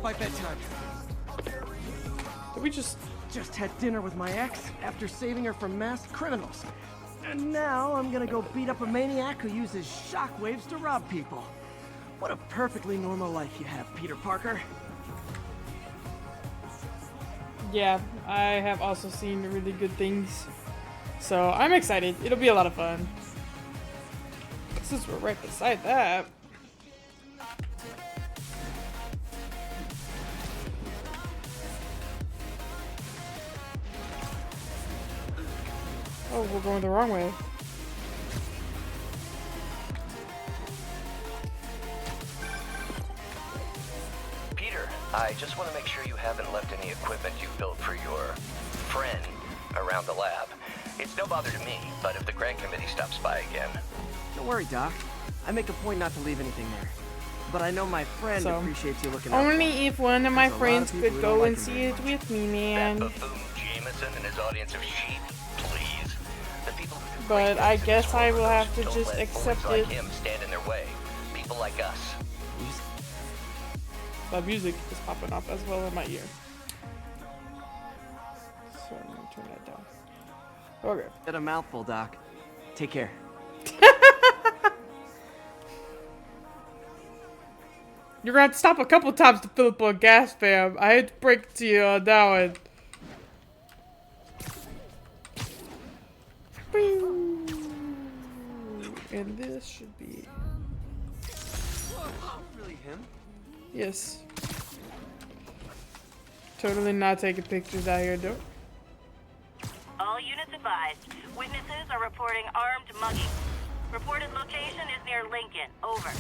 by bedtime. Did we just had dinner with my ex after saving her from masked criminals. And now I'm gonna go beat up a maniac who uses shockwaves to rob people. What a perfectly normal life you have, Peter Parker. Yeah, I have also seen really good things. So I'm excited. It'll be a lot of fun. Since we're right beside that. Oh, we're going the wrong way. Peter, I just want to make sure you haven't left any equipment you built for your friend around the lab. It's no bother to me, but if the grant committee stops by again... Don't worry, Doc. I make a point not to leave anything there. But I know my friend appreciates you looking out. Only if one of my friends could go and see it with me, man. That buffoon Jameson and his audience of sheep, please. The people who But I guess I will have to just accept like it. him stand in their way. People like us. The music is popping up as well in my ear. So I'm gonna turn that down. Okay. Get a mouthful, Doc. Take care. You're gonna have to stop a couple times to fill up on gas, fam. I hate to break it to you on that one. And this should be... Really him? Yes. Totally not taking pictures out here, though. All units advised. Witnesses are reporting armed mugging. Reported location is near Lincoln. Over.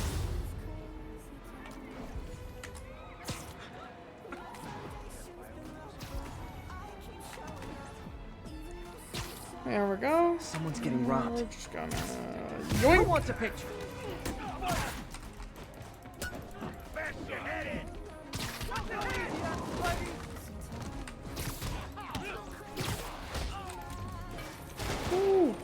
There we go. Someone's getting robbed. We're just gonna... Who yoink! wants a picture? Ooh.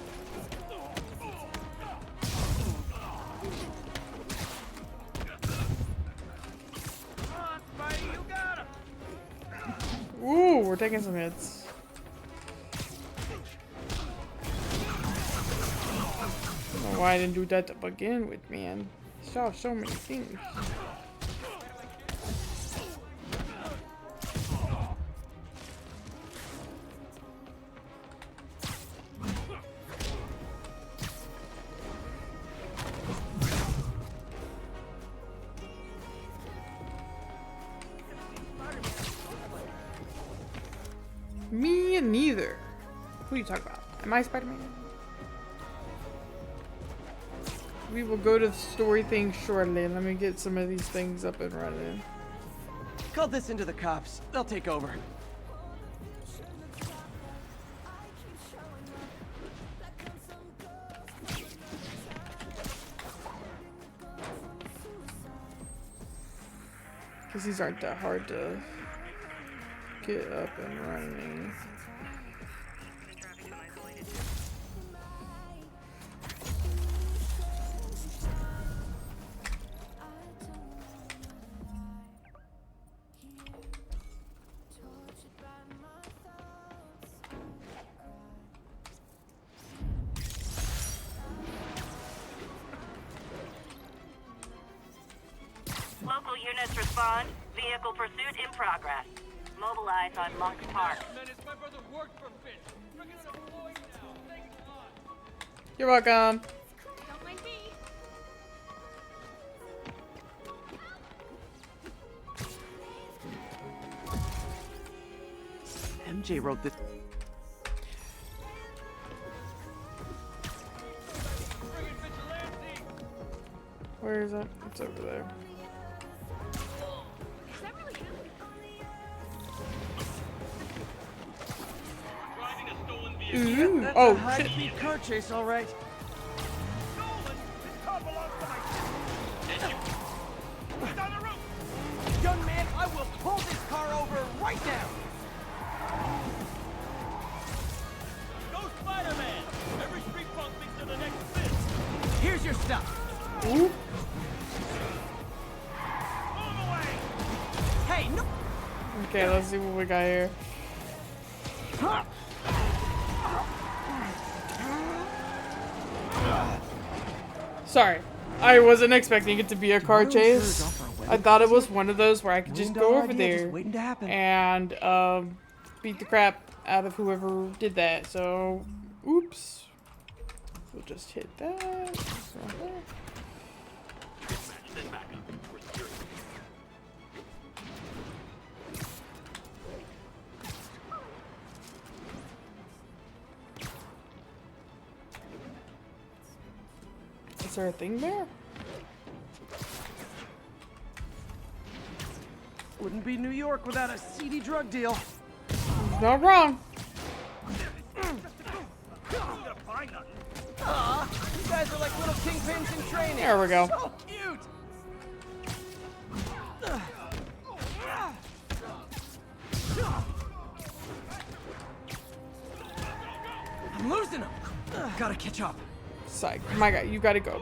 Ooh, we're taking some hits. I don't know why I didn't do that to begin with, man. I saw so many things. Me neither. Who are you talking about? Am I Spider-Man? We will go to the story thing shortly. Let me get some of these things up and running. Call this into the cops. They'll take over. Because these aren't that hard to get up and running. Local units respond. Vehicle pursuit in progress. Mobilize on Monk's Park. You're welcome. Don't mind me. MJ wrote this. Where is it? It's over there. Ooh. That's Oh, a high-speed shit. car chase, all right. Young man, I will pull this car over right now. Go Spiderman! Every street punk thinks they're the next fit. Here's your stuff. Ooh. Move away! Hey, Hey, no! Okay, let's see what we got here. Sorry, I wasn't expecting it to be a car chase. I thought it was one of those where I could just go over there and beat the crap out of whoever did that. So, oops. We'll just hit that. Right there. Is there a thing there? Wouldn't be New York without a seedy drug deal. Not wrong. Aw, you guys are like little kingpins in training. There we go. So cute. I'm losing them. Gotta catch up. Psych. My God, you gotta go.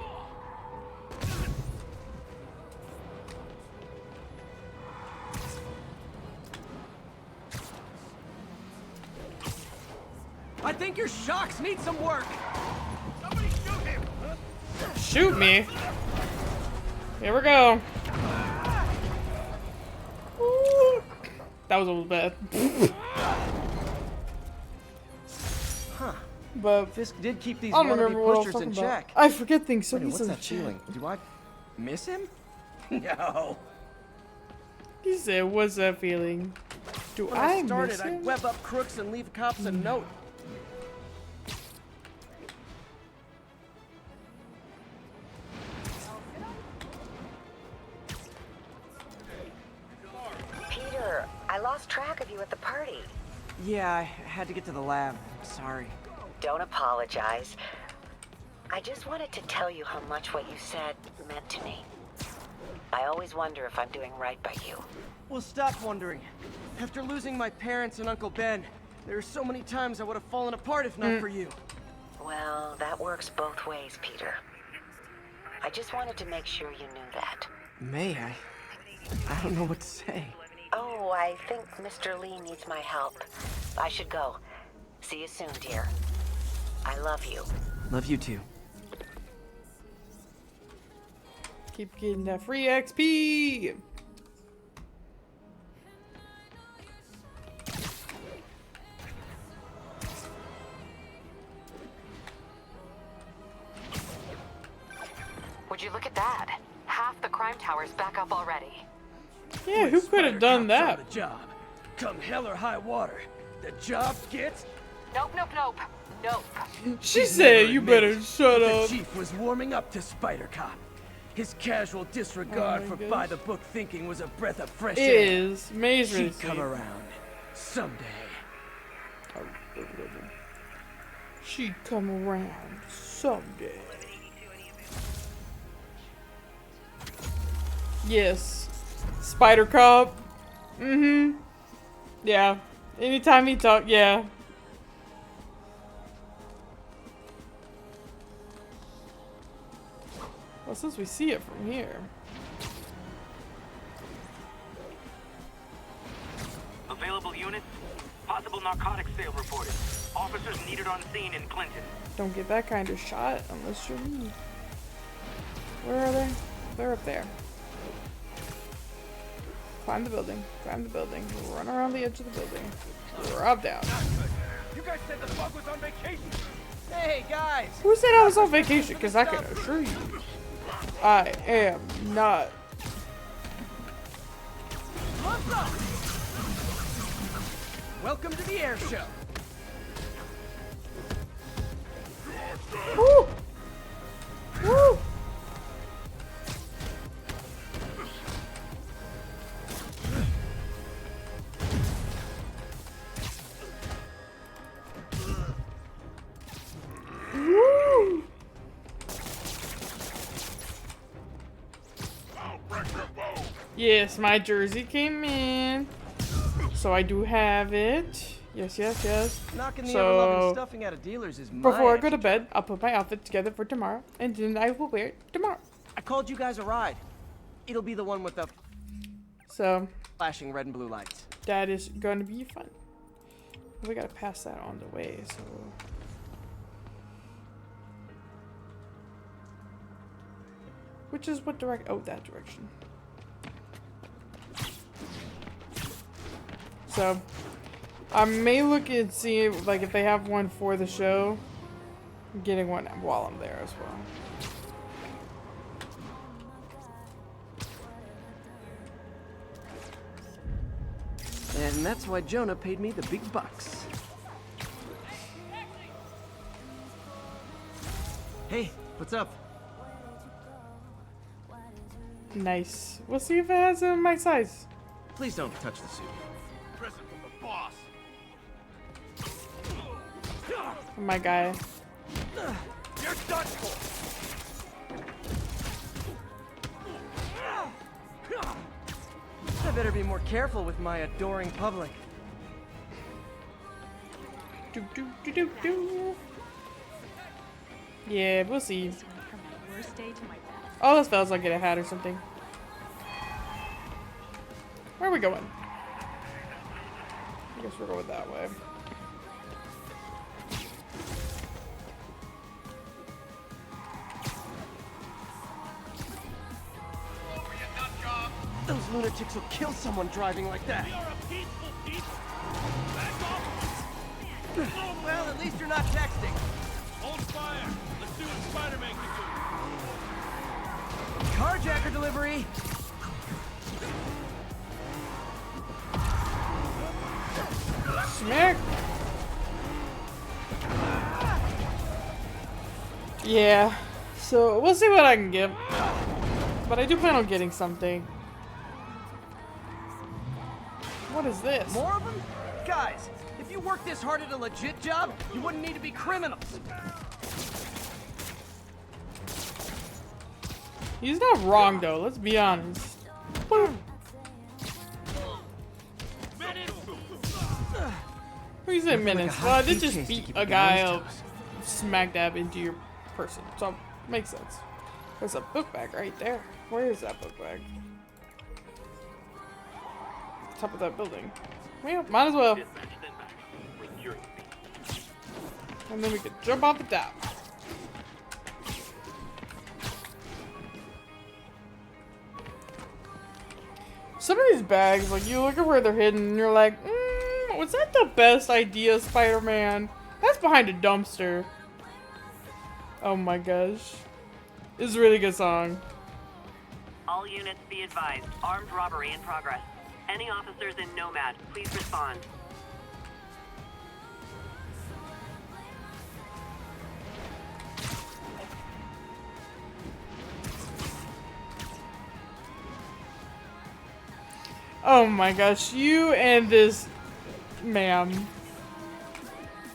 I think your shocks need some work. Somebody shoot him. Shoot me. Here we go. Ooh. That was a little bad. Huh. But Fisk did keep these I don't wannabe remember what I was pushers talking in about. check. I forget things so Wait, what's easily. that feeling? Do I miss him? No. He said, "What's that feeling?" Do When I I started, miss him? I'd web up crooks and leave cops a note. Peter, I lost track of you at the party. Yeah, I had to get to the lab. Sorry. Don't apologize. I just wanted to tell you how much what you said meant to me. I always wonder if I'm doing right by you. Well, stop wondering. After losing my parents and Uncle Ben, there are so many times I would have fallen apart if not for you. Well, that works both ways, Peter. I just wanted to make sure you knew that. May I don't know what to say. Oh, I think Mr. Lee needs my help. I should go. See you soon, dear. I love you. Love you too. Keep getting that free XP. Would you look at that? Half the crime tower's back up already. Yeah, who could have done that? The job. Come hell or high water. The job gets. Nope, nope, nope. Nope. She said, "You better admitted shut the up." chief was warming up to Spider Cop. His casual disregard Oh my for gosh. by-the-book thinking was a breath of fresh It air. is amazing. She'd come around someday. She'd come around someday. Yes. Spider Cop. Mm-hmm. Yeah. Anytime he talk, yeah. Well, since we see it from here. Available units? Possible narcotics sale reported. Officers needed on scene in Clinton. Don't get that kind of shot unless you're me. Where are they? They're up there. Climb the building. Climb the building. Run around the edge of the building. Drop down. You guys said the bug was on vacation. Hey guys! Who said I was on vacation? Because I can assure you, I am not. What's up? Welcome to the air show. Woo! Woo! Woo! Yes, my jersey came in. So I do have it. Yes, yes, yes. Knocking the So, ever-loving stuffing out of dealers is my Before I go to extra bed, I'll put my outfit together for tomorrow, and then I will wear it tomorrow. I called you guys a ride. It'll be the one with the. So, flashing red and blue lights. That is gonna be fun. We gotta pass that on the way, so. Which is what direct? Oh, that direction. So, I may look and see like if they have one for the show. I'm getting one while I'm there as well. And that's why Jonah paid me the big bucks. Hey, what's up? Nice. We'll see if it has my size. Please don't touch the suit. Present from the boss. My guy. You're done for. I better be more careful with my adoring public. Do do do do do. Yeah, we'll see. Oh, those fellas will get a hat or something. Where are we going? I guess we're going that way. Those lunatics will kill someone driving like that. We are a peaceful people. Back off. Well, at least you're not texting. Hold fire. Let's see what Spider-Man can do. Carjacker delivery. Smack. Yeah. So we'll see what I can get. But I do plan on getting something. What is this? More of them? Guys, if you worked this hard at a legit job, you wouldn't need to be criminals. He's not wrong though, let's be honest. Woo. Who said minutes? Well, I did just beat a guy up smack dab into your person, so makes sense. There's a book bag right there. Where is that book bag? Top of that building. Well, might as well. And then we could jump off the top. Some of these bags, like, you look at where they're hidden and you're like, was that the best idea, Spider-Man? That's behind a dumpster. Oh my gosh. This is a really good song. All units be advised. Armed robbery in progress. Any officers in Nomad, please respond. Oh my gosh, you and this ma'am.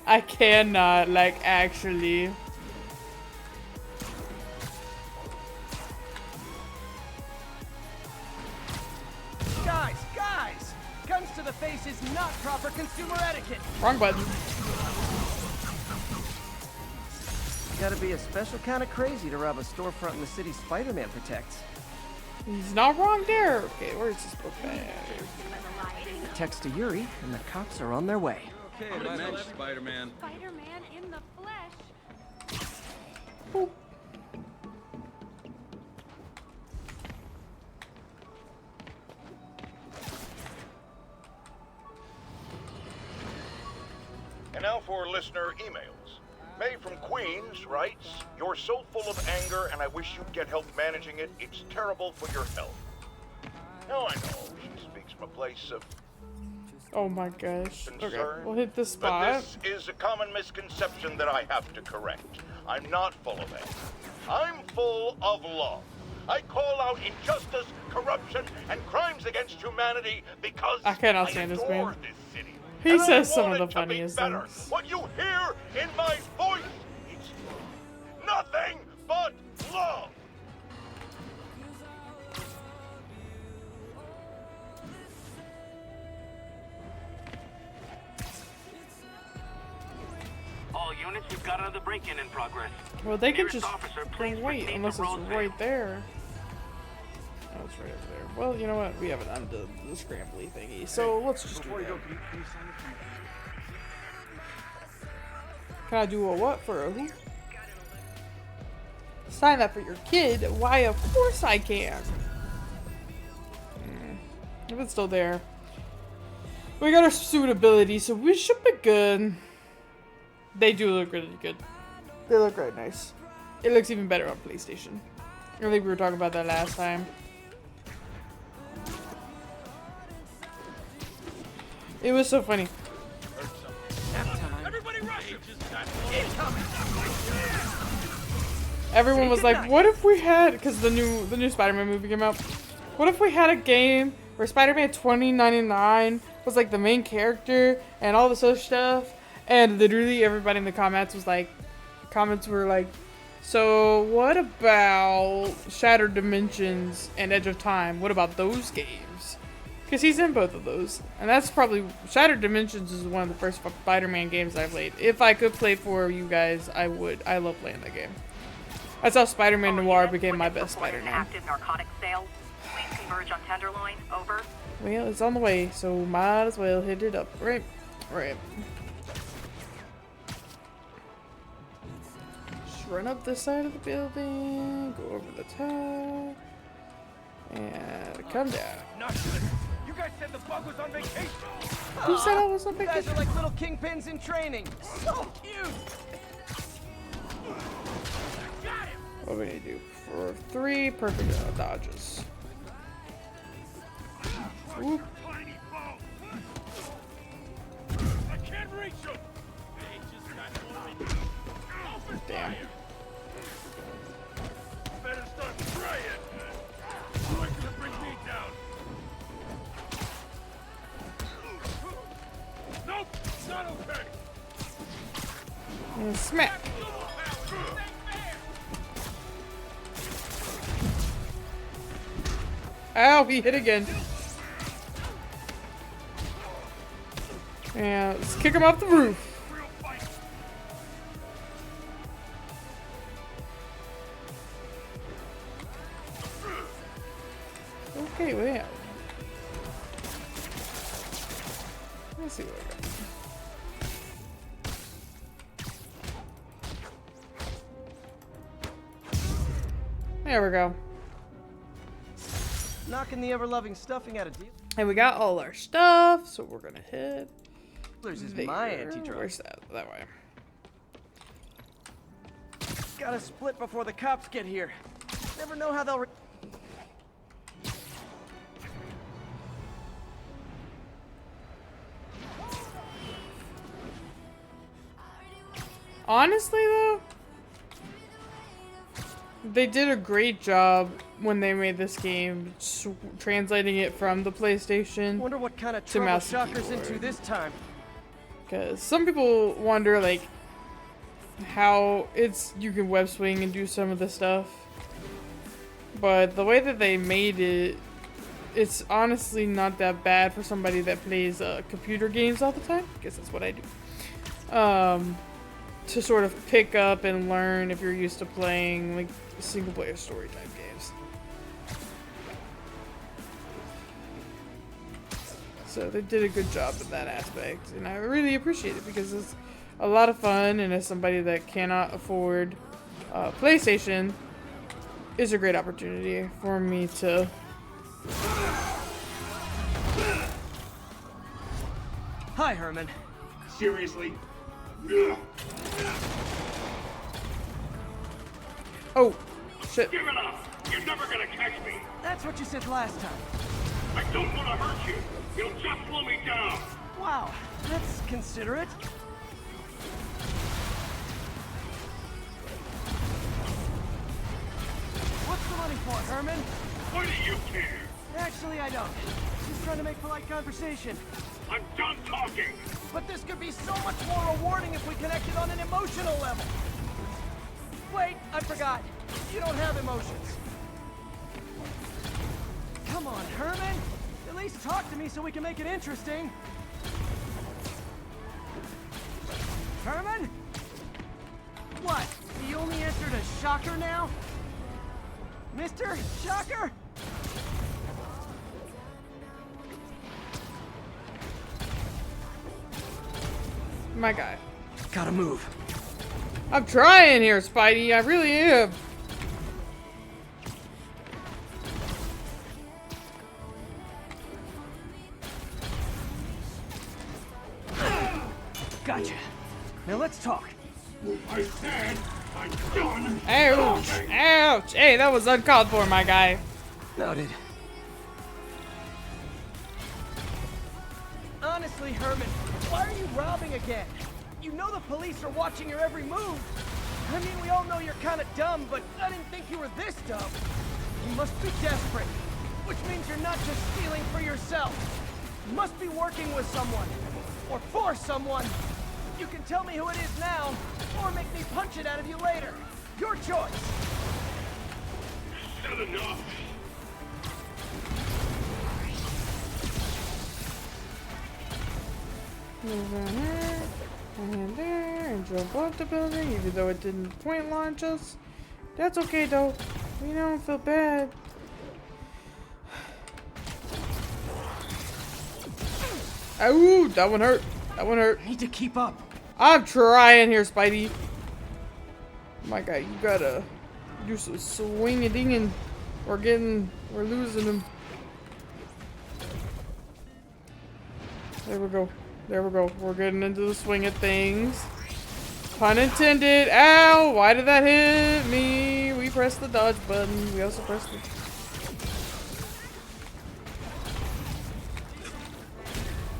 I cannot, like, actually. Guys! Guns to the face is not proper consumer etiquette. Wrong button. Gotta be a special kind of crazy to rob a storefront in the city Spider-Man protects. He's not wrong there. Okay, where's this book bag? Text to Yuri, and the cops are on their way. Okay, my name's Spider-Man. Spider-Man in the flesh. Boop. And now for listener emails. May from Queens writes, "You're so full of anger and I wish you'd get help managing it. It's terrible for your health." Now I know she speaks from a place of Oh my gosh. Okay, concern. we'll hit this But spot. this is a common misconception that I have to correct. I'm not full of anger. I'm full of love. I call out injustice, corruption, and crimes against humanity because I cannot stand this adore man. this city. He And I says some want of the it to be funniest better. things. What you hear in my voice is nothing but love. All units, we've got another break-in in progress. Well, they can Nearest just officer, please wait proceed unless to it's Rosedale. right there. Oh, it's right over there. Well, you know what? We haven't undone the scrambly thingy, so let's just do that. Can I do a what for a who? Sign that for your kid? Why, of course I can. If it's still there. We got our suitability, so we should be good. They do look really good. They look very nice. It looks even better on PlayStation. I think we were talking about that last time. It was so funny. Everyone was like, what if we had, because the new Spider-Man movie came out, what if we had a game where Spider-Man 2099 was like the main character and all this other stuff? And literally everybody in the comments were like, so what about Shattered Dimensions and Edge of Time? What about those games? Because he's in both of those. And that's probably, Shattered Dimensions is one of the first Spider-Man games I played. If I could play for you guys, I would. I love playing that game. That's how Spider-Man Noir became my best Spider-Man. Active narcotic sales. Please converge on Tenderloin. Over. Well, it's on the way, so might as well hit it up. Right. Right. Just run up this side of the building, go over the top, and come down. Not good. You guys said the bug was on vacation. Who said I was on You guys vacation? are like little kingpins in training. So cute. What do we need to do? For 3 perfect dodges. Ooh. I can't reach him. Damn. Better start trying. You ain't gonna bring me down. Nope, not okay. And smack. Ow, he hit again. And let's kick him off the roof. Okay, well. Let's see what I got. There we go. Knocking the ever-loving stuffing out of dealers And we got all our stuff, so we're gonna hit. is there. my anti-drug. Where's that? That way. Gotta split before the cops get here. Never know how they'll. Honestly, though, they did a great job when they made this game, translating it from the PlayStation. Wonder what kind of to trouble mouse and Shocker's keyboard. into this time. Because some people wonder, like, how you can web swing and do some of the stuff. But the way that they made it, it's honestly not that bad for somebody that plays computer games all the time. I guess that's what I do. To sort of pick up and learn if you're used to playing, like, single-player story type games. So they did a good job in that aspect, and I really appreciate it because it's a lot of fun, and as somebody that cannot afford PlayStation, is a great opportunity for me to Hi, Herman. Seriously? Oh, shit. Give it up! You're never gonna catch me! That's what you said last time. I don't want to hurt you! You'll just slow me down! Wow, that's considerate. What's the money for, Herman? Why do you care? Actually, I don't. Just trying to make polite conversation. I'm done talking! But this could be so much more rewarding if we connected on an emotional level. Wait, I forgot. You don't have emotions. Come on, Herman. At least talk to me so we can make it interesting. Herman? What? You only answered a Shocker now? Mr. Shocker? My guy. Gotta move. I'm trying here, Spidey. I really am. Gotcha. Now let's talk. I said I'm done. Ouch! Ouch! Hey, that was uncalled for, my guy. Noted. Honestly, Herman, why are you robbing again? You know the police are watching your every move. I mean, we all know you're kind of dumb, but I didn't think you were this dumb. You must be desperate, which means you're not just stealing for yourself. You must be working with someone, or for someone. You can tell me who it is now, or make me punch it out of you later. Your choice. Said enough. Move on here, and there, and jump off the building, even though it didn't point launch us. That's okay though. We don't feel bad. Ooh, that one hurt. That one hurt. I need to keep up. I'm trying here, Spidey. My guy, you gotta do some swinging dinging. We're losing him. There we go. There we go. We're getting into the swing of things. Pun intended. Ow! Why did that hit me? We pressed the dodge button. We also pressed the...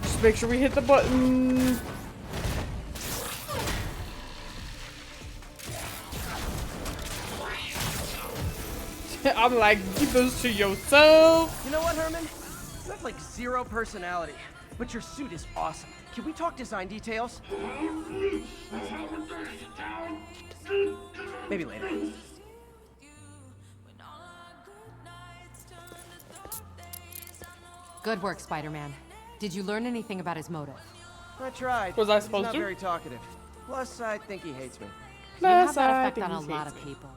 Just make sure we hit the button. I'm like, keep those to yourself. You know what, Herman? You have like zero personality, but your suit is awesome. Can we talk design details? Maybe later. Good work, Spider-Man. Did you learn anything about his motive? I tried. Was I He's supposed not to? very talkative. Plus, I think he hates me. You have that effect on a lot of people.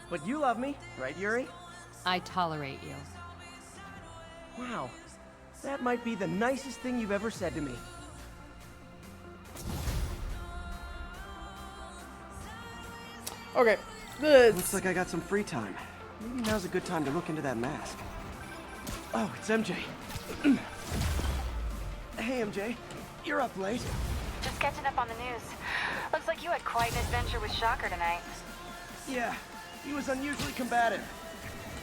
But you love me, right, Yuri? I tolerate you. Wow. That might be the nicest thing you've ever said to me. Okay. Good. Looks like I got some free time. Maybe now's a good time to look into that mask. Oh, it's MJ. Hey, MJ. You're up late. Just catching up on the news. Looks like you had quite an adventure with Shocker tonight. Yeah, he was unusually combative.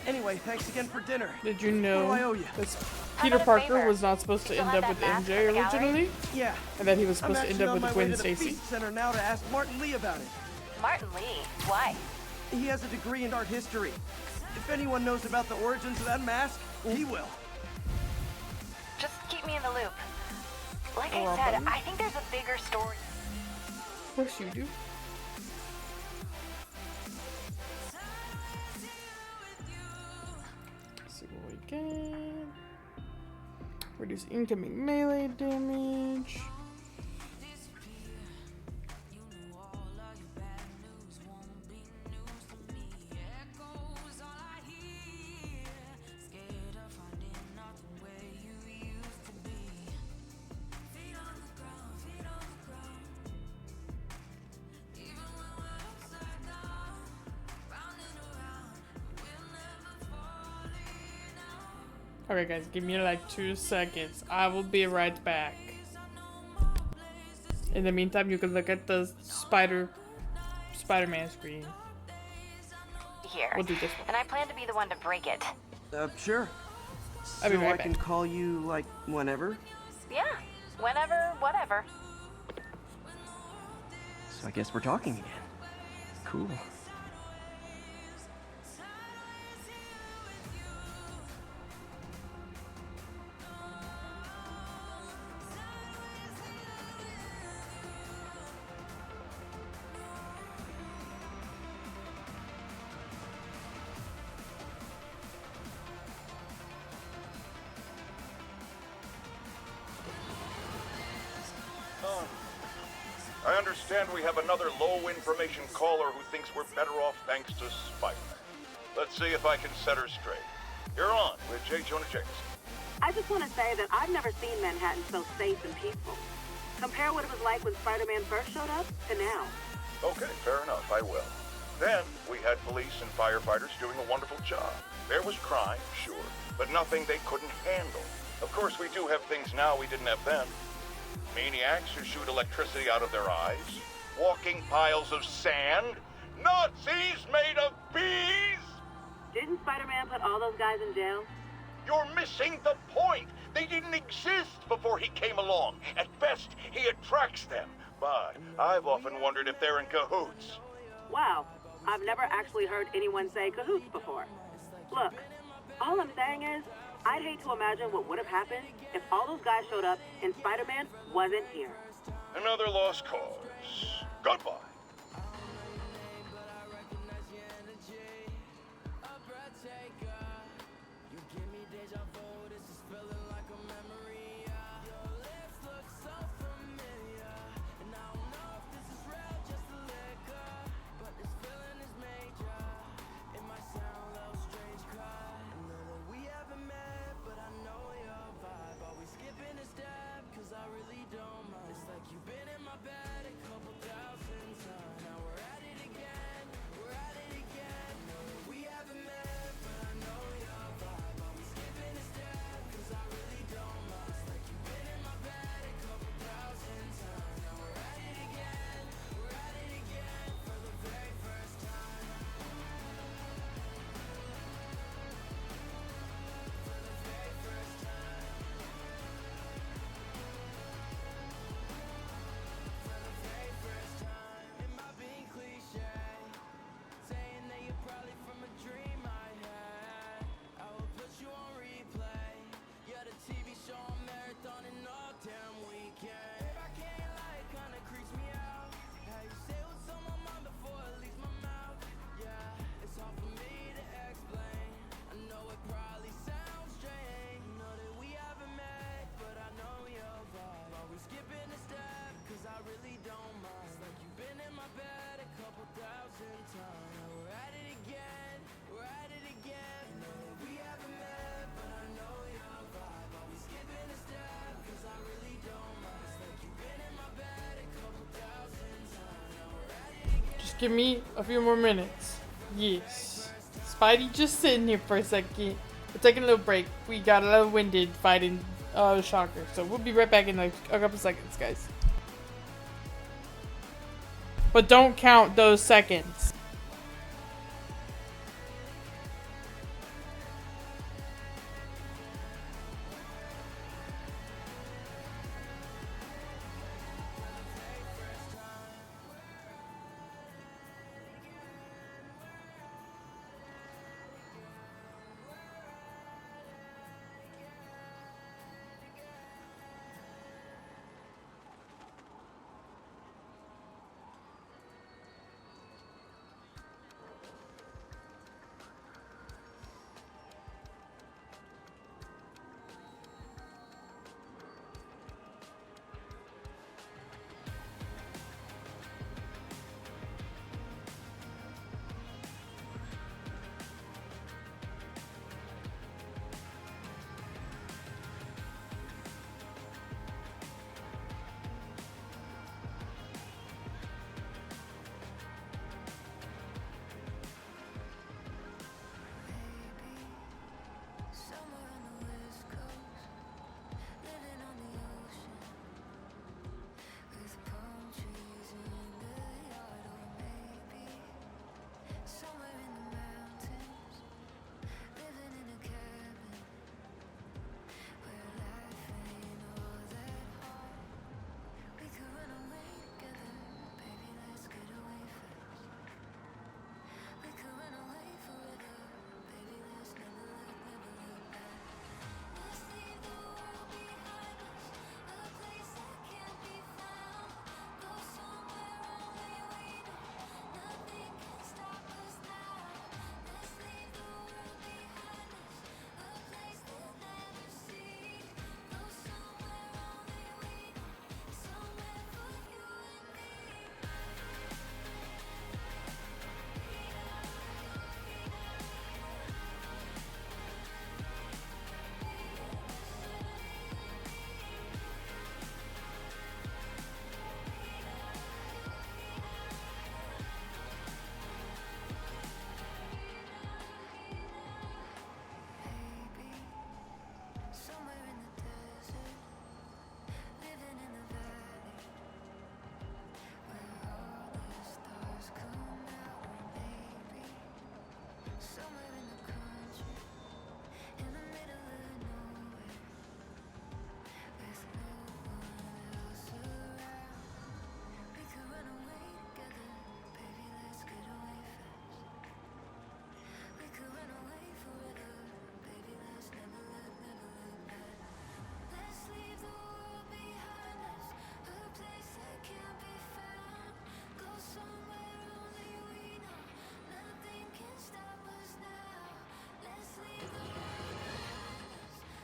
Anyway, thanks again for dinner. Did you What know do I owe you? that Peter Parker was not supposed to end up with MJ originally? Yeah. And that he was I'm supposed to end actually up on with my Gwen way to the Stacy. Feast Center now to ask Martin Lee about it. Martin Lee? Why? He has a degree in art history. If anyone knows about the origins of that mask, he will. Just keep me in the loop. Like I said, I think there's a bigger story. Of course you do. Let's see what we get. Reduce incoming melee damage. Okay guys, give me like 2 seconds. I will be right back. In the meantime, you can look at the Spider-Man screen. Here. We'll do this one. And I plan to be the one to break it. Sure. I'll be So right I back. can call you, like, whenever? Yeah. Whenever, whatever. So I guess we're talking again. Cool. I understand we have another low-information caller who thinks we're better off thanks to Spiderman. Let's see if I can set her straight. You're on with J. Jonah Jameson. I just want to say that I've never seen Manhattan so safe and peaceful. Compare what it was like when Spider-Man first showed up to now. Okay, fair enough, I will. Then, we had police and firefighters doing a wonderful job. There was crime, sure, but nothing they couldn't handle. Of course, we do have things now we didn't have then. Maniacs who shoot electricity out of their eyes, walking piles of sand, Nazis made of bees! Didn't Spider-Man put all those guys in jail? You're missing the point! They didn't exist before he came along. At best, he attracts them. But I've often wondered if they're in cahoots. Wow, I've never actually heard anyone say cahoots before. Look, all I'm saying is, I'd hate to imagine what would have happened if all those guys showed up and Spider-Man wasn't here. Another lost cause. Goodbye. Give me a few more minutes. Yes. Spidey, just sitting here for a second. We're taking a little break. We got a little winded fighting Shocker. So we'll be right back in like a couple seconds, guys. But don't count those seconds.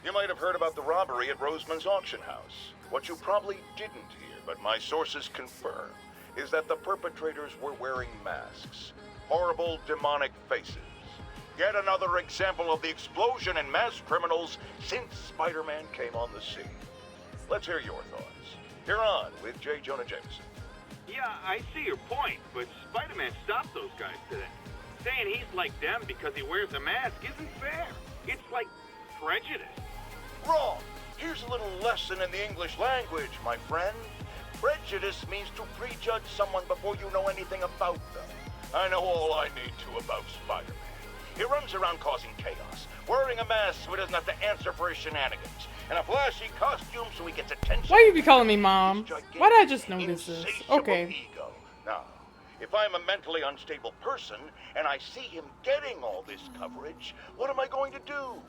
You might have heard about the robbery at Roseman's auction house. What you probably didn't hear, but my sources confirm, is that the perpetrators were wearing masks. Horrible, demonic faces. Yet another example of the explosion in mass criminals since Spider-Man came on the scene. Let's hear your thoughts. You're on with J. Jonah Jameson. Yeah, I see your point, but Spider-Man stopped those guys today. Saying he's like them because he wears a mask isn't fair. It's like prejudice. Wrong. Here's a little lesson in the English language, my friend. Prejudice means to prejudge someone before you know anything about them. I know all I need to about Spider-Man. He runs around causing chaos, wearing a mask so he doesn't have to answer for his shenanigans, and a flashy costume so he gets attention. Why you be calling me mom? Why did I just notice this? Okay. Ego. Now, if I'm a mentally unstable person and I see him getting all this coverage, what am I going to do?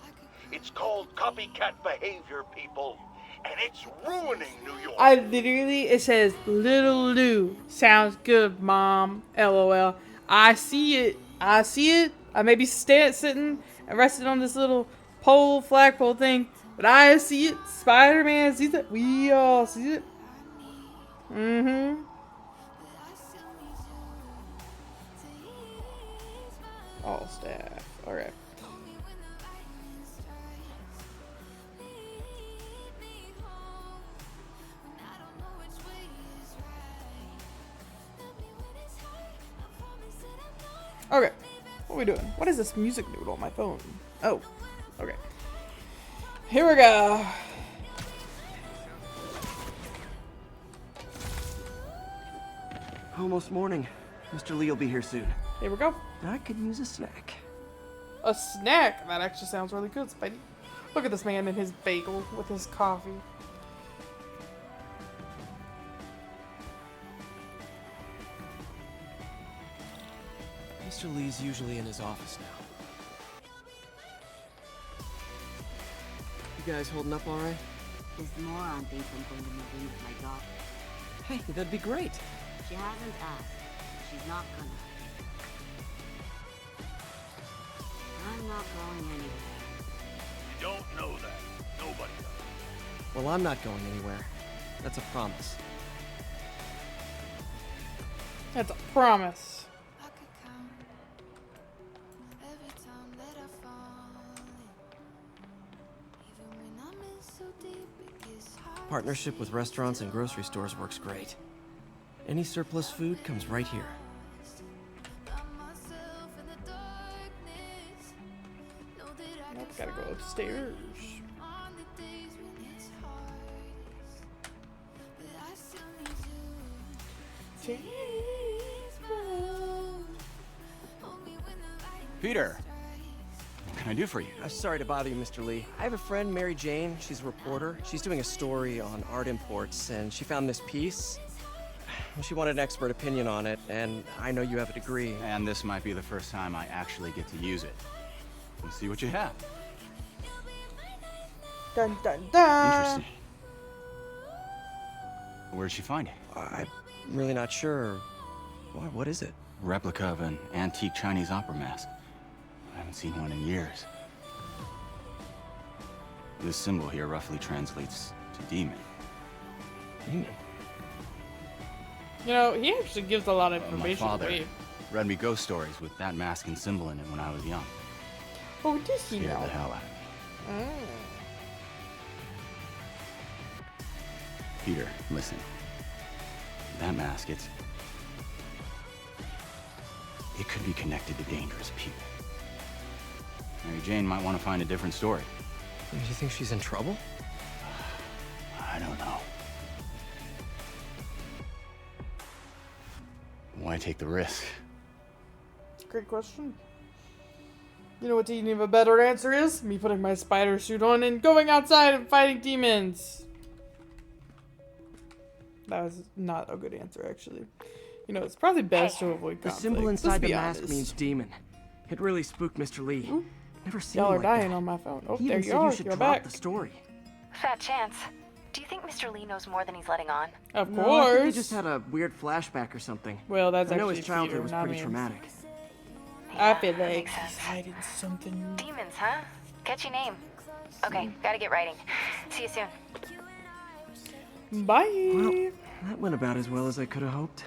It's called copycat behavior, people, and it's ruining New York. It says, Little Lou. Sounds good, Mom. LOL. I see it. I may be sitting and resting on this little flagpole thing, but I see it. Spider-Man sees it. We all see it. Mm-hmm. All staff. Alright. Okay, what are we doing? What is this music note on my phone? Oh, okay. Here we go. Almost morning. Mr. Lee will be here soon. Here we go. I could use a snack. A snack? That actually sounds really good, Spidey. Look at this man in his bagel with his coffee. Mr. Lee's usually in his office now. You guys holding up all right? This moron thinks I'm going to move in with my daughter. Hey, that'd be great. She hasn't asked. She's not gonna. I'm not going anywhere. You don't know that. Nobody does. Well, I'm not going anywhere. That's a promise. That's a promise. Partnership with restaurants and grocery stores works great. Any surplus food comes right here. Nope, gotta go upstairs. Peter, what can I do for you? Sorry to bother you, Mr. Lee. I have a friend, Mary Jane. She's a reporter. She's doing a story on art imports, and she found this piece. She wanted an expert opinion on it, and I know you have a degree. And this might be the first time I actually get to use it. Let's see what you have. Dun dun dun! Interesting. Where'd she find it? I'm really not sure. What is it? Replica of an antique Chinese opera mask. I haven't seen one in years. This symbol here roughly translates to demon. Demon? You know, he actually gives a lot of information My father away. read me ghost stories with that mask and symbol in it when I was young. Oh, did he Scared know? the hell out of me. Peter, listen. That mask, it could be connected to dangerous people. Mary Jane might want to find a different story. Do you think she's in trouble? I don't know. Why take the risk? Great question. You know what the even better answer is? Me putting my spider suit on and going outside and fighting demons. That was not a good answer, actually. You know, it's probably best to avoid conflict. The symbol inside the mask honest. means demon. It really spooked Mr. Lee. Ooh. Never seen Y'all him are like dying that. on my phone. Oh, He there even you said are. you should You're drop back. the story. Fat chance. Do you think Mr. Lee knows more than he's letting on? Of No, course. I think he just had a weird flashback or something. Well, that's I know actually his childhood Peter, was not pretty me. traumatic. I feel that like makes sense. he's hiding something. Demons, huh? Catchy name. Okay, gotta get writing. See you soon. Bye. Well, that went about as well as I could have hoped.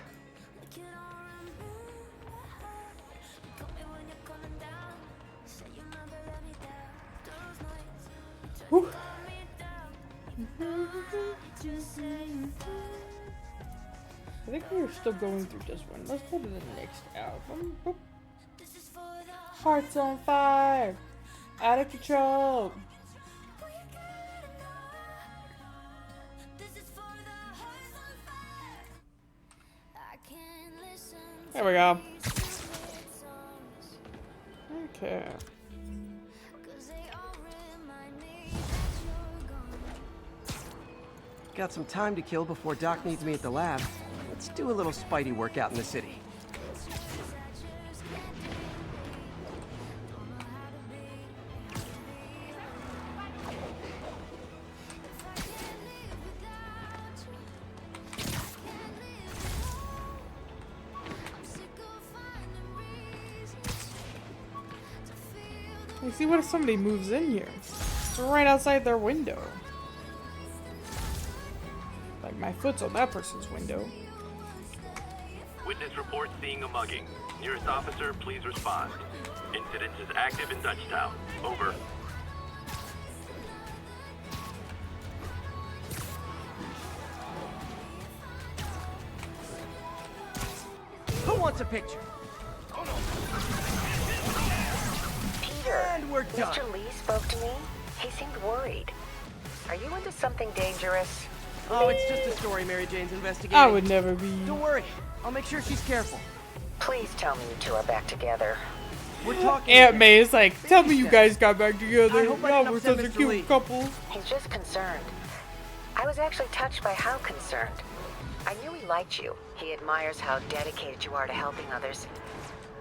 Whew. I think we are still going through this one. Let's go to the next album. Boop. Hearts on fire. Out of control. There we go. Okay. Got some time to kill before Doc needs me at the lab. Let's do a little Spidey workout in the city. I see what if somebody moves in here. It's right outside their window. Like my foot's on that person's window. Witness report seeing a mugging. Nearest officer, please respond. Incident is active in Dutchtown. Over. Who wants a picture? Peter, And we're done. Mr. Lee spoke to me. He seemed worried. Are you into something dangerous? Oh, it's just a story Mary Jane's investigating. I would never be. Don't worry. I'll make sure she's careful. Please tell me you two are back together. We're talking. Aunt May is like, tell me you guys got back I together. hope I Y'all didn't were upset such a Mr. cute Lee. couple. He's just concerned. I was actually touched by how concerned. I knew he liked you. He admires how dedicated you are to helping others.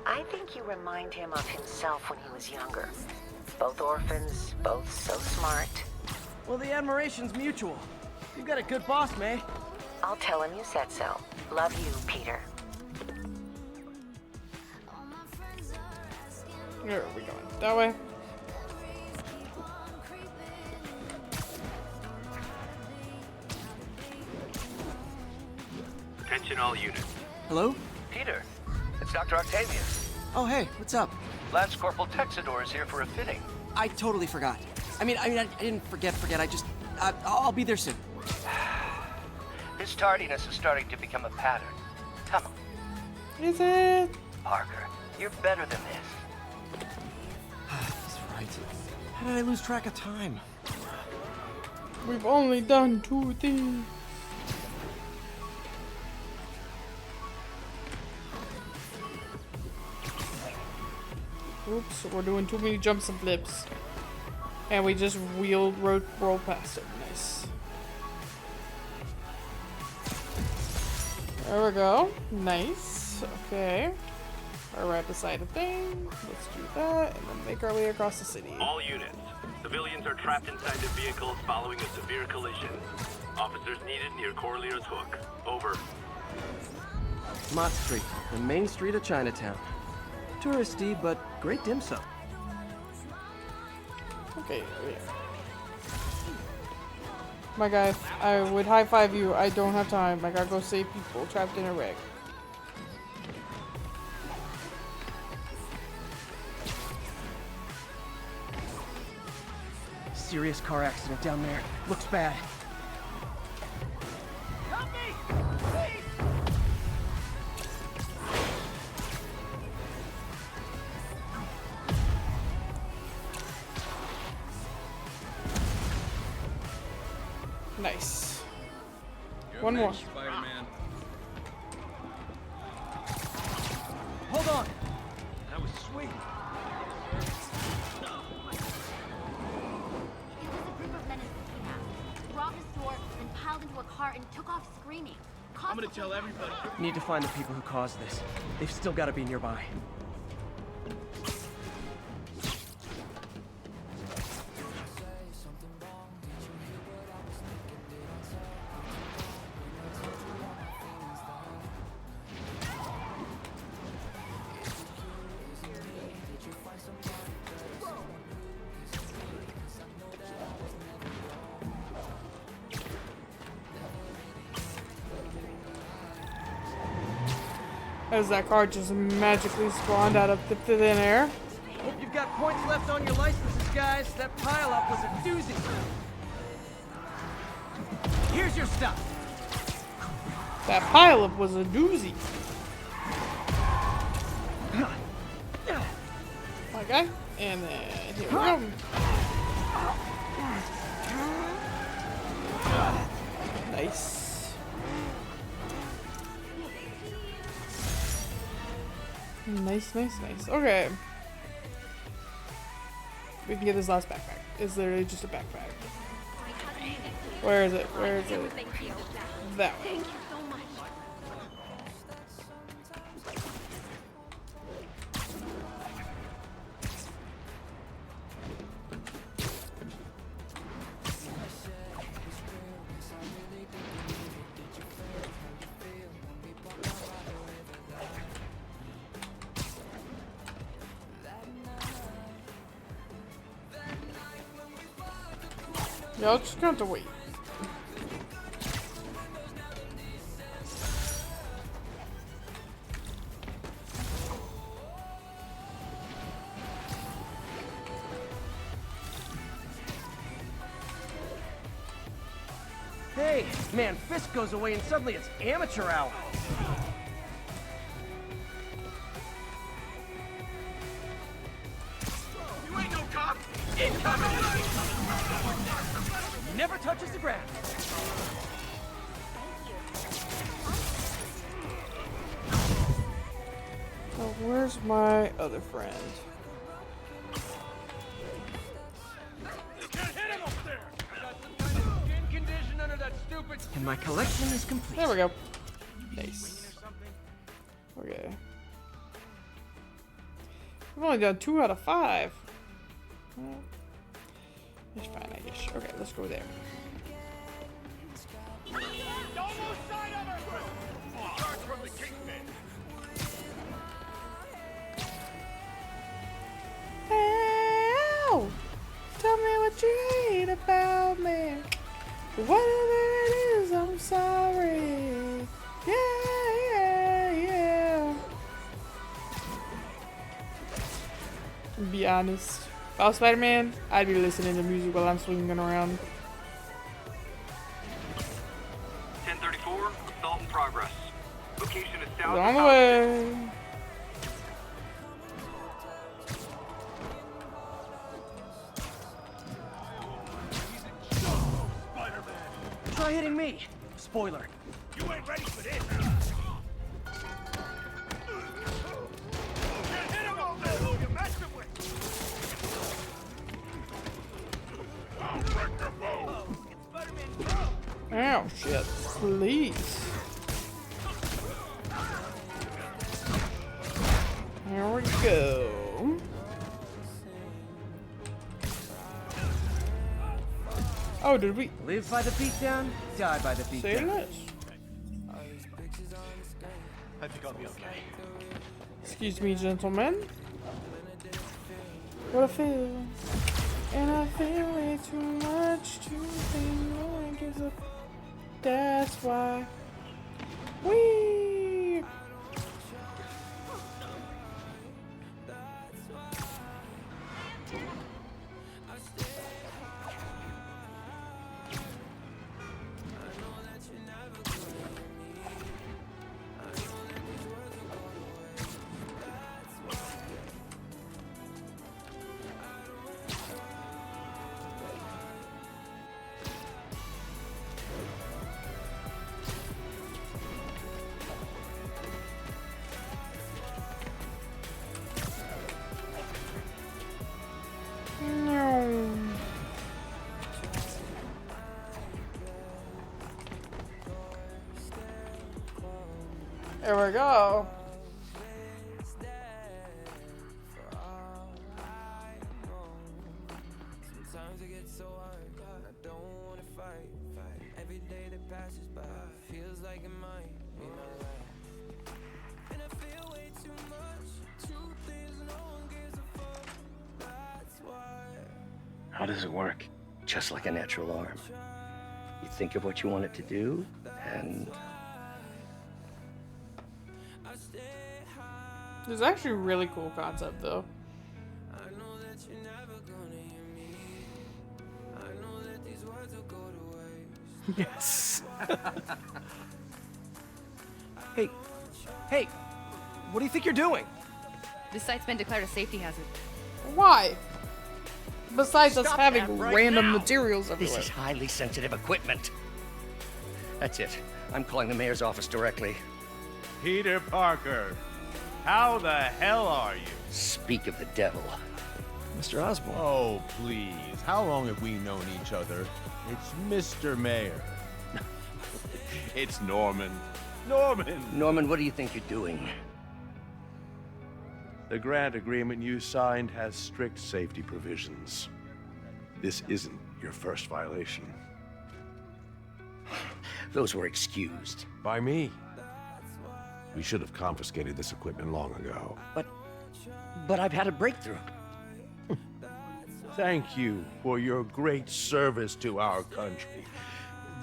I think you remind him of himself when he was younger. Both orphans, both so smart. Well, the admiration's mutual. You've got a good boss, May. I'll tell him you said so. Love you, Peter. Where are we going? That way? Attention all units. Hello? Peter, it's Dr. Octavius. Oh, hey, what's up? Lance Corporal Texador is here for a fitting. I totally forgot. I didn't forget. I'll be there soon. His tardiness is starting to become a pattern. Come on. Is it? Parker, you're better than this. That's right. How did I lose track of time? We've only done 2 things. Oops, we're doing too many jumps and flips. And we just rolled past it. Nice. There we go. Nice. Okay. We're right beside a thing. Let's do that and then make our way across the city. All units. Civilians are trapped inside their vehicles following a severe collision. Officers needed near Corlear's Hook. Over. Mott Street, the main street of Chinatown. Touristy, but great dim sum. Okay, yeah. My guy, I would high five you. I don't have time. I gotta go save people trapped in a wreck. Serious car accident down there. Looks bad. Help me! Please! Nice. Good One more. match, Spider-Man. Hold on. That was sweet. Robbed a store, then piled into a car and took off screaming. I'm gonna tell everybody. Need to find the people who caused this. They've still got to be nearby. As that car just magically spawned out of the thin air. Hope you've got points left on your licenses, guys. That pileup was a doozy. Here's your stuff. That pileup was a doozy. Okay, and then here we go. Nice. Nice, nice, nice. Okay. We can get this last backpack. It's literally just a backpack. Where is it? Where is it? That way. Thank you so much. Y'all just gonna have to wait. Hey, man, Fisk goes away and suddenly it's amateur hour. You ain't no cop! Incoming! Never touches the ground. Oh, where's my other friend? You can't hit him up there! I got some kind of skin condition under that stupid... And my collection is complete. There we go. Nice. Okay. We've only done 2 out of 5. Well, it's fine, I guess. Okay, let's go there. Don't lose sight of her! Charge from the Kingpin! Ow! Tell me what you hate about me. Whatever it is, I'm sorry. Yeah, yeah, yeah. Be honest. If I was Spider-Man, I'd be listening to music while I'm swinging around. 1034, assault in progress. Location is It's south on of the House way. Try hitting me. Spoiler. You ain't ready for this! Can't hit him up there, who you messing with? I'll wreck your boat! It's Spider-Man Pro! Ow, shit. Please. Here we go. Oh, did we Live by the beatdown, die by the say beatdown. this? I think I'll be okay. Excuse me, gentlemen. What I feel. And I feel way too much to think no one gives up. That's why. Wee. No. There we go. Sometimes I get so hard, I don't wanna fight. Every day that passes by feels like it might be my last. And I feel way too much. Truth is, no one gives a fuck. That's why. How does it work? Just like a natural arm. You think of what you want it to do, and I stay It's actually a really cool concept, though. Yes. Hey, hey, what do you think you're doing? This site's been declared a safety hazard. Why? Besides us Stop having that right random now. materials everywhere. This is highly sensitive equipment. That's it. I'm calling the mayor's office directly. Peter Parker, how the hell are you? Speak of the devil. Mr. Osborn. Oh, please. How long have we known each other? It's Mr. Mayor. It's Norman. Norman! Norman, what do you think you're doing? The grant agreement you signed has strict safety provisions. This isn't your first violation. Those were excused. By me. We should have confiscated this equipment long ago. But I've had a breakthrough. Thank you for your great service to our country.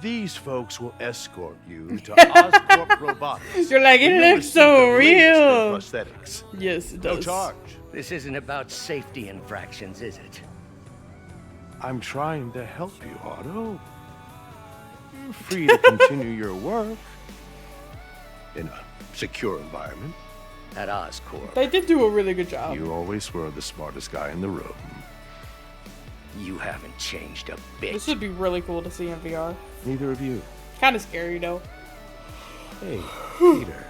These folks will escort you to Oscorp Robotics. You're like, it where you'll looks receive so the latest in real. prosthetics. Yes, it No does. charge. This isn't about safety infractions, is it? I'm trying to help you, Otto. You're free to continue your work in a secure environment. At Oscorp. They did do a really good job. You always were the smartest guy in the room. You haven't changed a bit. This would be really cool to see in VR. Neither of you. Kind of scary, though. Hey, Peter.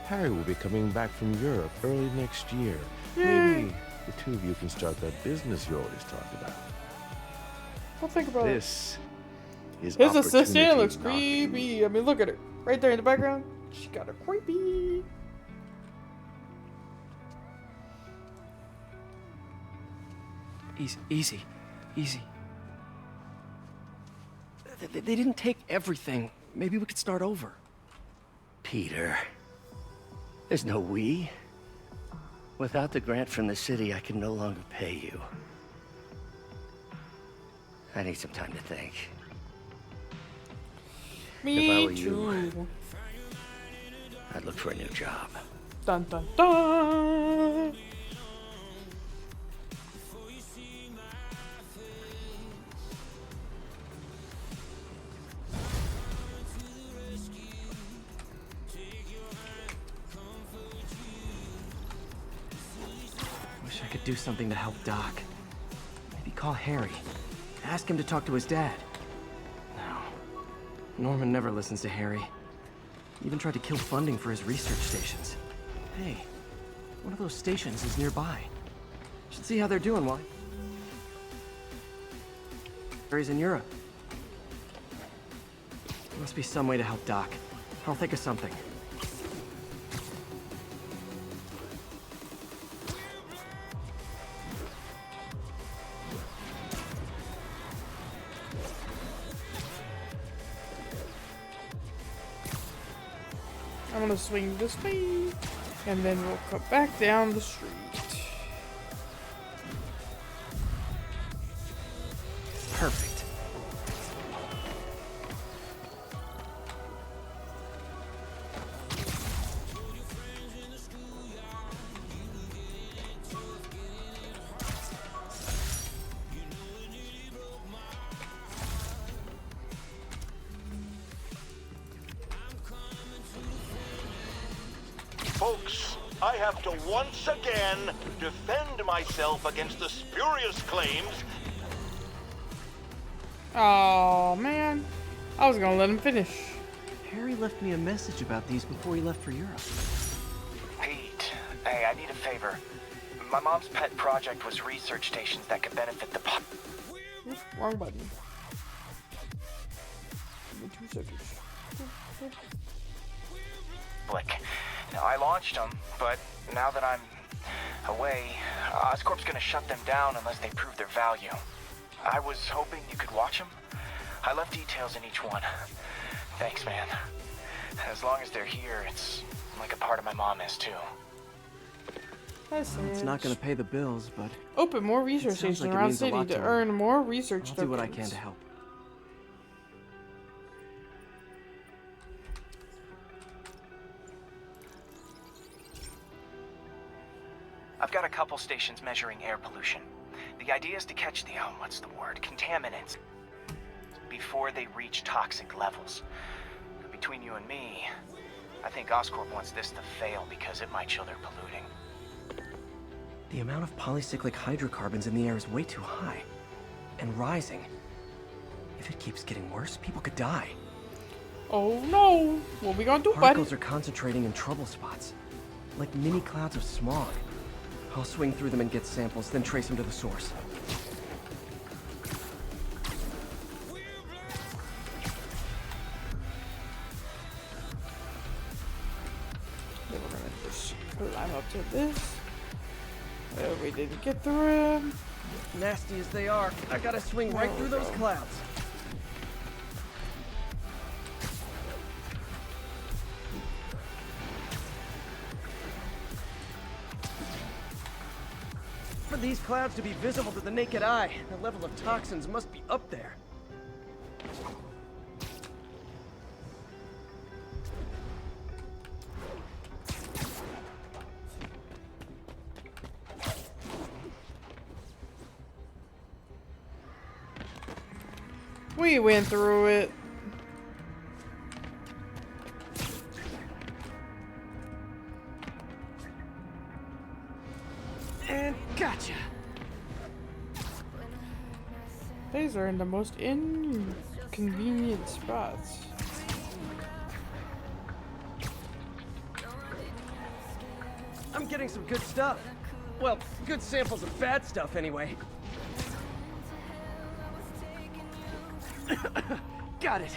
Harry will be coming back from Europe early next year. Maybe the two of you can start that business you always talked about. Well, think about it. This is His assistant opportunity looks knocking. creepy. I mean, look at her. Right there in the background. She got her creepy. Easy. They didn't take everything. Maybe we could start over. Peter, there's no we. Without the grant from the city, I can no longer pay you. I need some time to think. Me If I were too. you, I'd look for a new job. Dun dun dun. Wish I could do something to help Doc. Maybe call Harry. Ask him to talk to his dad. No. Norman never listens to Harry. He even tried to kill funding for his research stations. Hey, one of those stations is nearby. Should see how they're doing while Harry's in Europe. There must be some way to help Doc. I'll think of something. I'm gonna swing this way, and then we'll cut back down the street. Perfect. Folks, I have to once again defend myself against the spurious claims. Oh man, I was gonna let him finish. Harry left me a message about these before he left for Europe. Pete, hey, I need a favor. My mom's pet project was research stations that could benefit the Wrong button. Give me 2 seconds. public. Now, I launched them, but now that I'm away, Oscorp's gonna shut them down unless they prove their value. I was hoping you could watch them. I left details in each one. Thanks, man. As long as they're here, it's like a part of my mom is, too. It's not gonna pay the bills, but Open more research it sounds stations like it around means a city lot to to her. earn more research I'll do what I tokens. can to help. I've got a couple stations measuring air pollution. The idea is to catch the, contaminants before they reach toxic levels. Between you and me, I think Oscorp wants this to fail because it might show they're polluting. The amount of polycyclic hydrocarbons in the air is way too high. And rising. If it keeps getting worse, people could die. Oh no! What we gonna do, buddy? Particles are concentrating in trouble spots. Like mini clouds of smog. I'll swing through them and get samples, then trace them to the source. Then we're gonna just climb up to this. We didn't get through him. Nasty as they are, I gotta swing right through those clouds. For these clouds to be visible to the naked eye, the level of toxins must be up there. We went through it. And gotcha. These are in the most inconvenient spots. I'm getting some good stuff. Well, good samples of bad stuff anyway. Got it.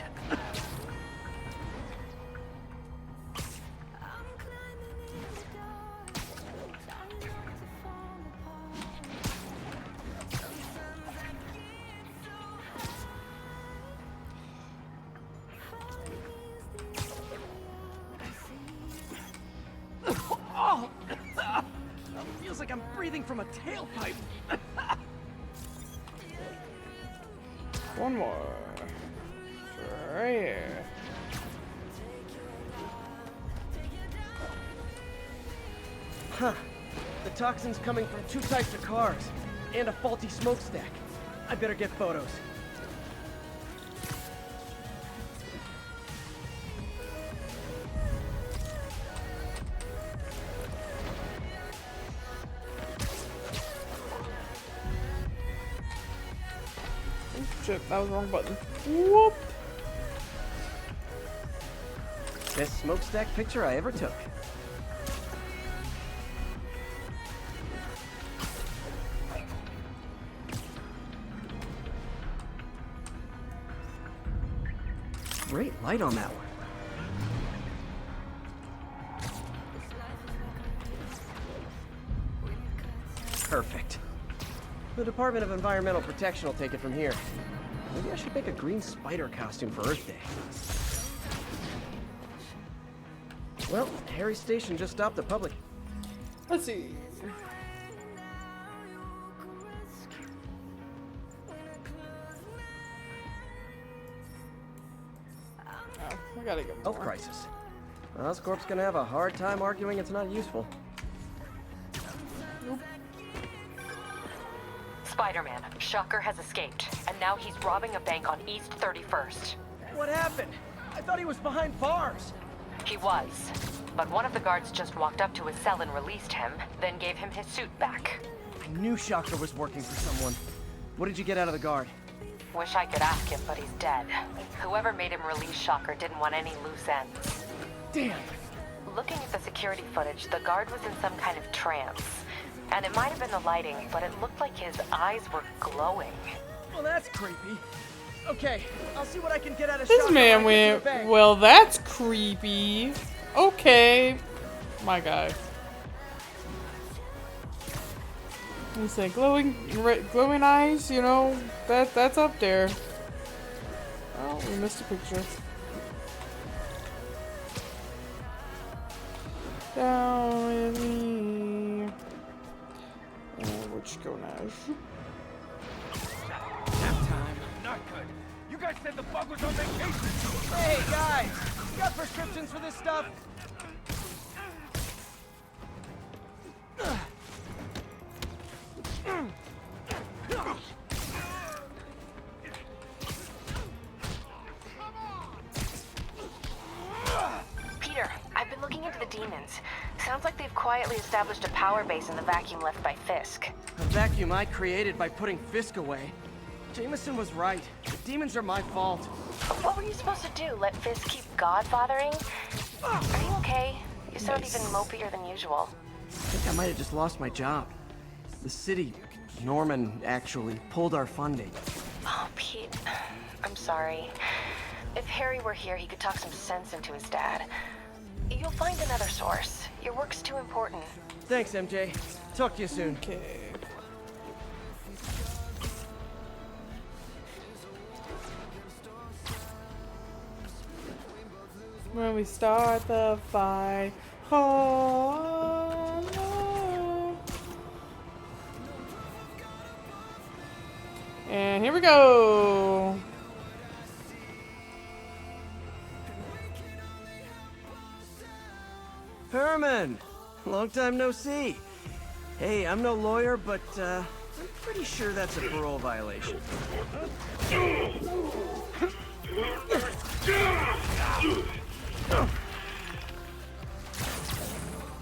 Oh! Feels like I'm breathing from a tailpipe. One more. Right here. Huh. The toxin's coming from two types of cars, and a faulty smokestack. I better get photos. Shit, that was the wrong button. Whoop! Best smokestack picture I ever took. Great light on that one. Perfect. The Department of Environmental Protection will take it from here. Maybe I should make a green spider costume for Earth Day. Well, Harry's station just stopped the public. Let's see. Oh, we gotta get more. Health crisis. Oscorp's gonna have a hard time arguing it's not useful. Nope. Spider-Man, Shocker has escaped, and now he's robbing a bank on East 31st. What happened? I thought he was behind bars. He was, but one of the guards just walked up to his cell and released him, then gave him his suit back. I knew Shocker was working for someone. What did you get out of the guard? Wish I could ask him, but he's dead. Whoever made him release Shocker didn't want any loose ends. Damn! Looking at the security footage, the guard was in some kind of trance. And it might have been the lighting, but it looked like his eyes were glowing. Well, that's creepy. Okay, I'll see what I can get out of This Shocker man when I get went, to the bank. well, that's creepy. Okay. My guy. He said glowing eyes, you know, that's up there. Oh, we missed a picture. Down with me. Where'd you go now? Nap time. Not good. You guys said the bug was on vacation. Hey, guys! You got prescriptions for this stuff? the demons. Sounds like they've quietly established a power base in the vacuum left by Fisk. A vacuum I created by putting Fisk away. Jameson was right. The demons are my fault. What were you supposed to do? Let Fisk keep godfathering? Are you okay? You sound even mopier than usual. I think I might have just lost my job. The city, Norman, actually, pulled our funding. Oh, Pete. I'm sorry. If Harry were here, he could talk some sense into his dad. You'll find another source. Your work's too important. Thanks, MJ. Talk to you soon. Okay. When we start the fight, oh no. And here we go. Herman! Long time no see. Hey, I'm no lawyer, but I'm pretty sure that's a parole violation.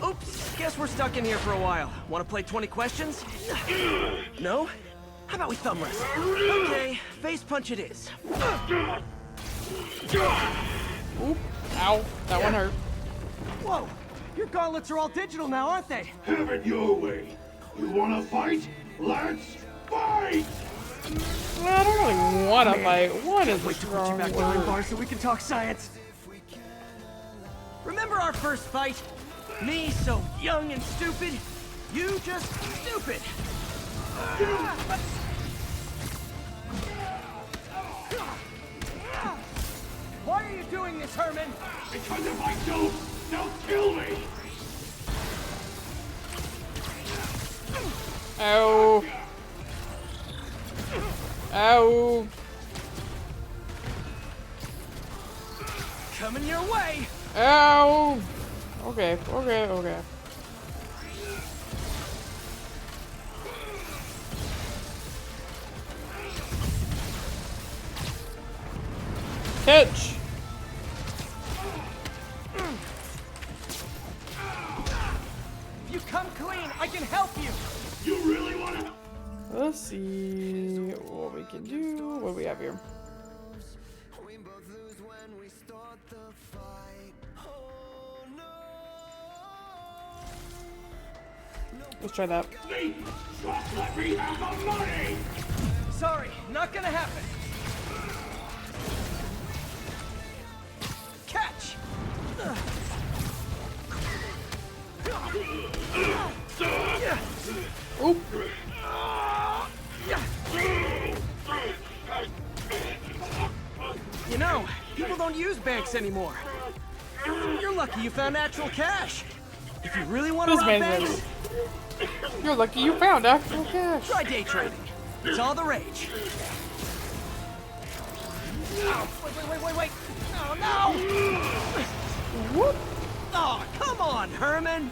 Oops, guess we're stuck in here for a while. Want to play 20 questions? No? How about we thumb wrestle? Okay, face punch it is. Oop, ow, that one hurt. Whoa, your gauntlets are all digital now, aren't they? Have it your way. You wanna fight? Let's fight! Well, I don't really want to fight. One is Wait to put you back behind bars so we can talk science. Remember our first fight? Me so young and stupid. You just stupid. Why are you doing this, Herman? Because if I don't, they'll kill me! Ow. Ow. Coming your way. Ow. Okay, okay, okay. Catch. If you come clean, I can help you. You really wanna? Let's see what we can do. What do we have here? Let's try that. Just let me have the money! Sorry, not gonna happen. Catch! Oop. You know, people don't use banks anymore. You're lucky you found actual cash. If you really want to This rob man's banks, You're lucky you found actual cash. try day trading. It's all the rage. Oh, wait. Oh, no! Whoop. Oh, come on, Herman.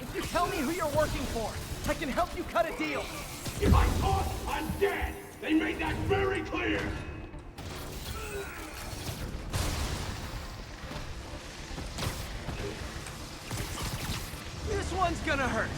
If you tell me who you're working for, I can help you cut a deal. If I talk, I'm dead! They made that very clear! This one's gonna hurt.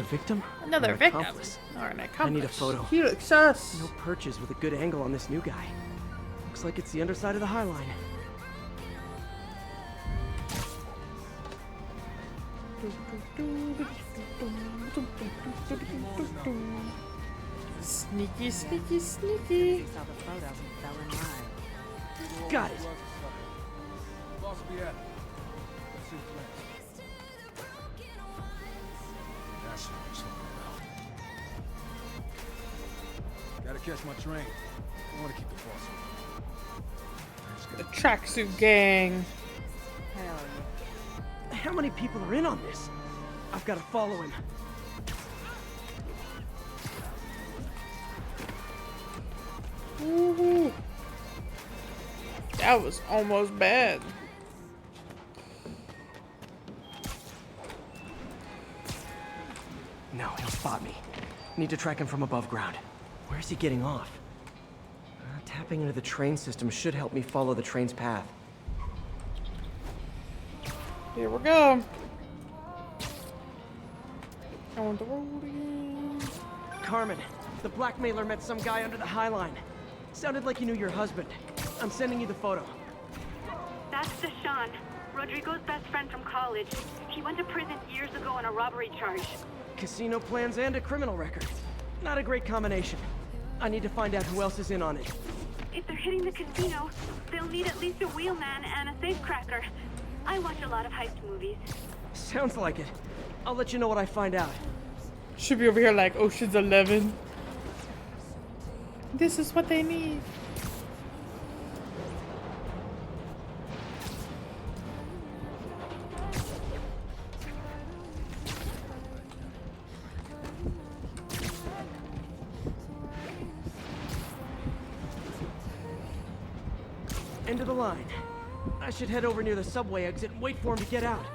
victim? Another or an victim. accomplice? Or an I accomplice. need a photo. He looks sus. No perches with a good angle on this new guy. Looks like it's the underside of the High Line. Sneaky, sneaky, sneaky. Saw the photo and fell in line. Got it. Boss will be at it. Let's see the plan. That's what I'm talking about. Gotta catch my train. I want to keep the boss. The tracksuit gang. Hell yeah. How many people are in on this? I've got to follow him. Woohoo. That was almost bad. No, he'll spot me. Need to track him from above ground. Where's he getting off? Tapping into the train system should help me follow the train's path. Here we go. On the road again. Carmen, the blackmailer met some guy under the High Line. Sounded like he knew your husband. I'm sending you the photo. That's Deshaun, Rodrigo's best friend from college. He went to prison years ago on a robbery charge. Casino plans and a criminal record. Not a great combination. I need to find out who else is in on it. If they're hitting the casino, they'll need at least a wheelman and a safecracker. I watch a lot of heist movies. Sounds like it. I'll let you know what I find out. Should be over here like Ocean's 11. This is what they need. End of the line. I should head over near the subway exit and wait for him to get out.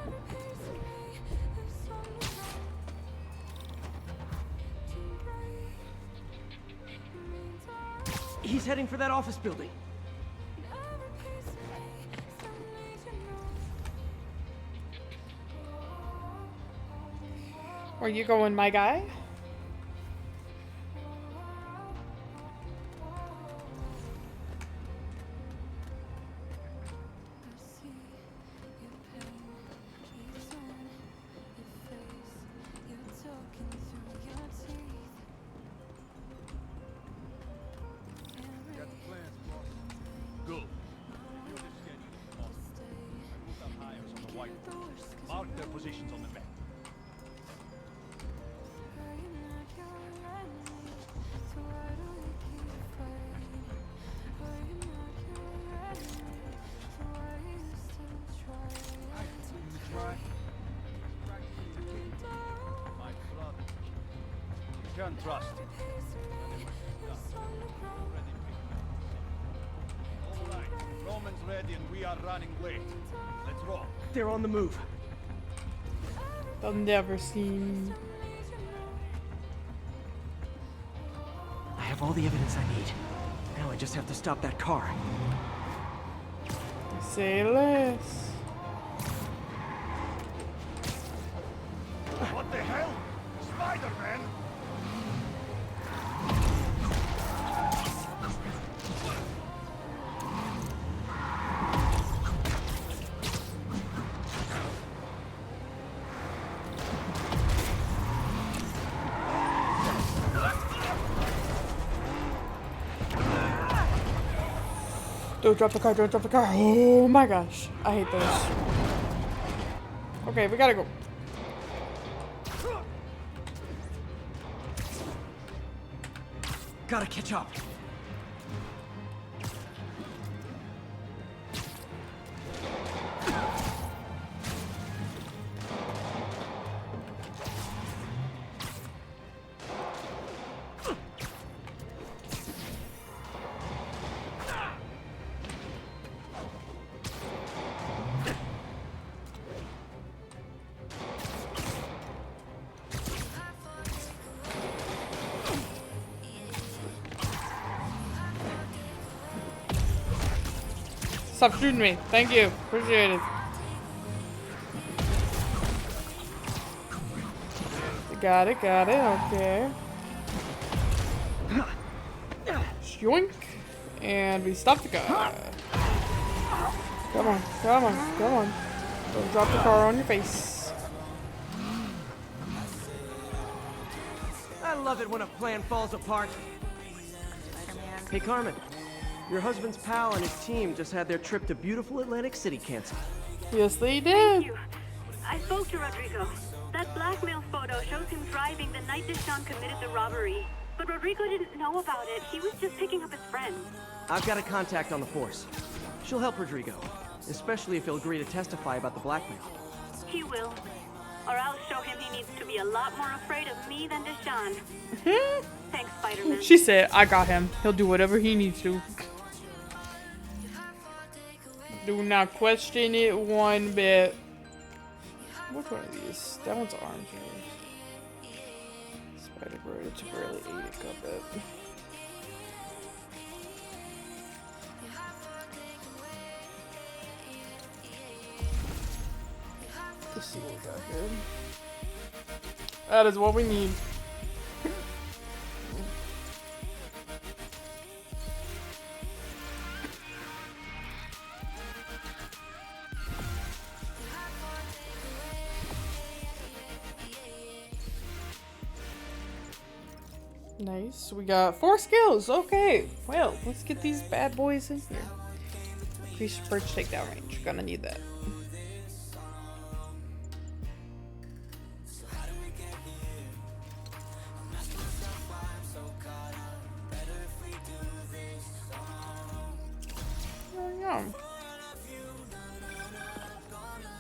He's heading for that office building. Where you going, my guy? Good. Hires on the whiteboard. Mark their positions on the map. My brother. You can trust him. All right, Roman's ready and we are running late. Let's roll. They're on the move. They'll never see me. I have all the evidence I need. Now I just have to stop that car. Say less. What the hell? Spiderman! Don't drop the car, don't drop the car. Oh my gosh. I hate those. Okay, we gotta go. Gotta catch up. Stop shooting me. Thank you. Appreciate it. The Got it, okay. Yoink. And we stop the car. Come on. Don't drop the car on your face. I love it when a plan falls apart. Hey, Carmen. Your husband's pal and his team just had their trip to beautiful Atlantic City canceled. Yes, they did. Thank you. I spoke to Rodrigo. That blackmail photo shows him driving the night Deshaun committed the robbery. But Rodrigo didn't know about it. He was just picking up his friend. I've got a contact on the force. She'll help Rodrigo, especially if he'll agree to testify about the blackmail. He will. Or I'll show him he needs to be a lot more afraid of me than Deshaun. Thanks, Spider-Man. She said, I got him. He'll do whatever he needs to. Do not question it one bit. Which one of these? That one's orange. Spider-Bird, it's barely 8 cup it. Let's see what we got here. That is what we need. Nice. We got 4 skills. Okay. Well, let's get these bad boys in here. Increase perch takedown range. Gonna need that.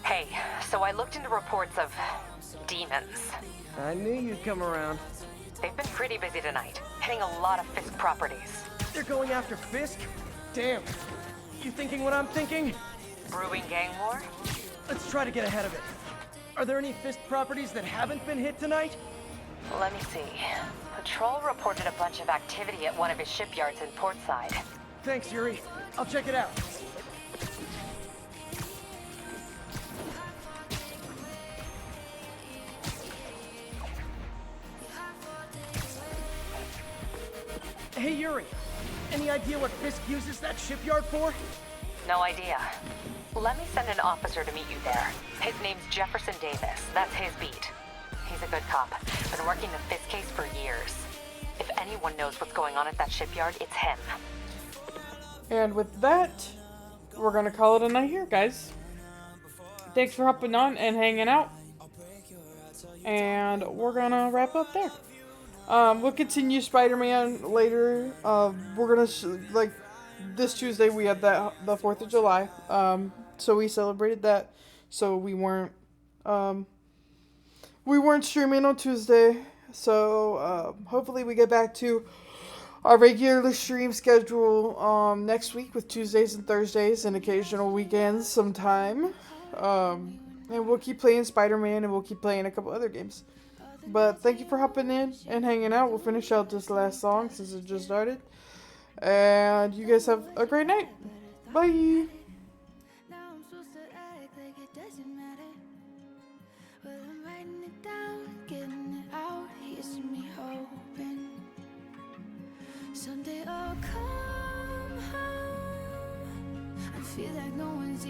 Hey, so I looked into reports of demons. I knew you'd come around. They've been pretty busy tonight, hitting a lot of Fisk properties. They're going after Fisk? Damn. You thinking what I'm thinking? Brewing gang war? Let's try to get ahead of it. Are there any Fisk properties that haven't been hit tonight? Let me see. Patrol reported a bunch of activity at one of his shipyards in Portside. Thanks, Yuri. I'll check it out. Hey, Yuri. Any idea what Fisk uses that shipyard for? No idea. Let me send an officer to meet you there. His name's Jefferson Davis. That's his beat. He's a good cop. Been working the Fisk case for years. If anyone knows what's going on at that shipyard, it's him. And with that, we're gonna call it a night here, guys. Thanks for hopping on and hanging out. And we're gonna wrap up there. We'll continue Spider-Man later. We're gonna like this Tuesday we had the 4th of July. So we celebrated that. So we weren't streaming on Tuesday. So hopefully we get back to our regular stream schedule next week with Tuesdays and Thursdays and occasional weekends sometime. And we'll keep playing Spider-Man and we'll keep playing a couple other games. But thank you for hopping in and hanging out. We'll finish out this last song since it just started. And you guys have a great night. Bye. Someday I'll come home. I feel like no one's